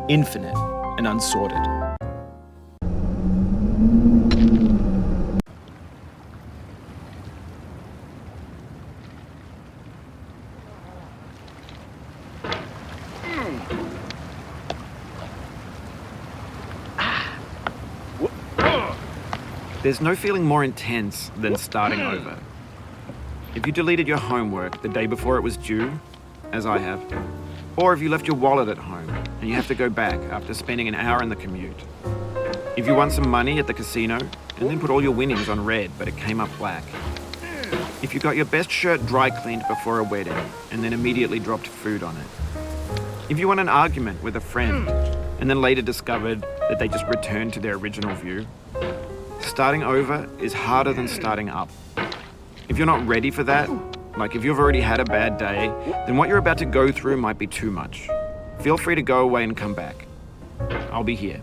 infinite and unsorted. There's no feeling more intense than starting over. If you deleted your homework the day before it was due, as I have, or if you left your wallet at home and you have to go back after spending an hour in the commute. If you won some money at the casino and then put all your winnings on red but it came up black. If you got your best shirt dry cleaned before a wedding and then immediately dropped food on it. If you won an argument with a friend and then later discovered that they just returned to their original view. Starting over is harder than starting up. If you're not ready for that, like if you've already had a bad day, then what you're about to go through might be too much. Feel free to go away and come back. I'll be here.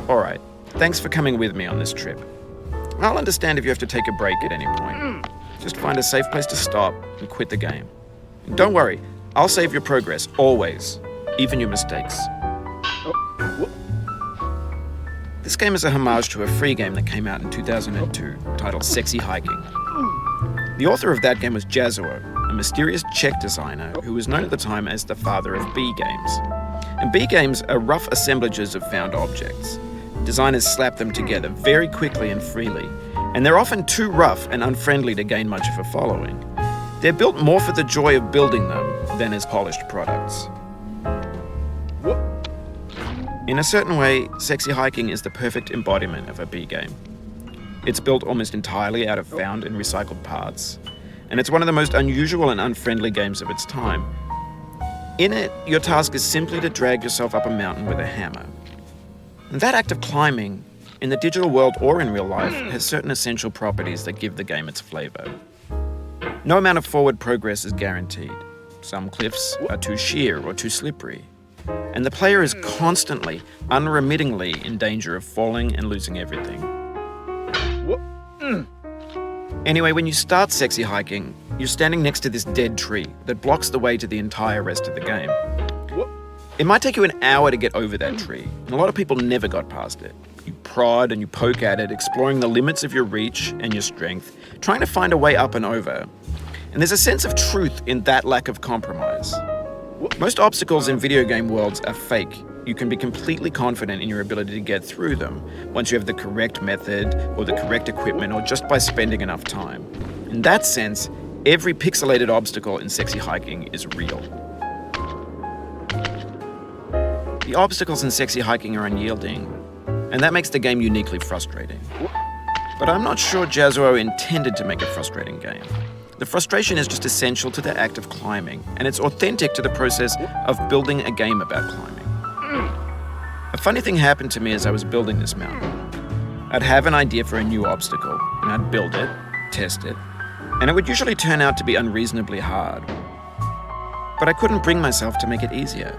Alright, thanks for coming with me on this trip. I'll understand if you have to take a break at any point. Just find a safe place to stop and quit the game. And don't worry, I'll save your progress, always, even your mistakes. This game is a homage to a free game that came out in 2002, titled Sexy Hiking. The author of that game was Jazuo, a mysterious Czech designer who was known at the time as the father of B games. And B games are rough assemblages of found objects. Designers slap them together very quickly and freely, and they're often too rough and unfriendly to gain much of a following. They're built more for the joy of building them than as polished products. In a certain way, Sexy Hiking is the perfect embodiment of a B game. It's built almost entirely out of found and recycled parts, and it's one of the most unusual and unfriendly games of its time. In it, your task is simply to drag yourself up a mountain with a hammer. And that act of climbing, in the digital world or in real life, has certain essential properties that give the game its flavor. No amount of forward progress is guaranteed. Some cliffs are too sheer or too slippery. And the player is constantly, unremittingly in danger of falling and losing everything. Anyway, when you start Sexy Hiking, you're standing next to this dead tree that blocks the way to the entire rest of the game. It might take you an hour to get over that tree, and a lot of people never got past it. You prod and you poke at it, exploring the limits of your reach and your strength, trying to find a way up and over. And there's a sense of truth in that lack of compromise. Most obstacles in video game worlds are fake. You can be completely confident in your ability to get through them once you have the correct method or the correct equipment or just by spending enough time. In that sense, every pixelated obstacle in Sexy Hiking is real. The obstacles in Sexy Hiking are unyielding, and that makes the game uniquely frustrating. But I'm not sure Jazuo intended to make a frustrating game. The frustration is just essential to the act of climbing, and it's authentic to the process of building a game about climbing. A funny thing happened to me as I was building this mountain. I'd have an idea for a new obstacle, and I'd build it, test it, and it would usually turn out to be unreasonably hard. But I couldn't bring myself to make it easier.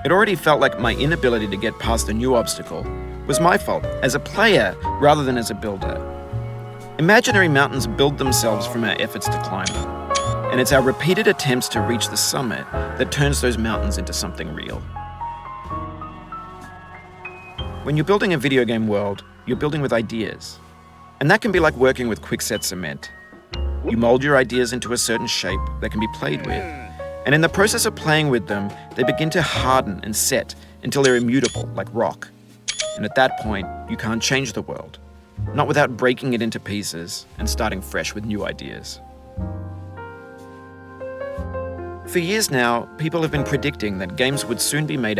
It already felt like my inability to get past a new obstacle was my fault as a player rather than as a builder. Imaginary mountains build themselves from our efforts to climb them, and it's our repeated attempts to reach the summit that turns those mountains into something real. When you're building a video game world, you're building with ideas, and that can be like working with quickset cement. You mold your ideas into a certain shape that can be played with, and in the process of playing with them, they begin to harden and set until they're immutable, like rock. And at that point, you can't change the world. Not without breaking it into pieces and starting fresh with new ideas. For years now, people have been predicting that games would soon be made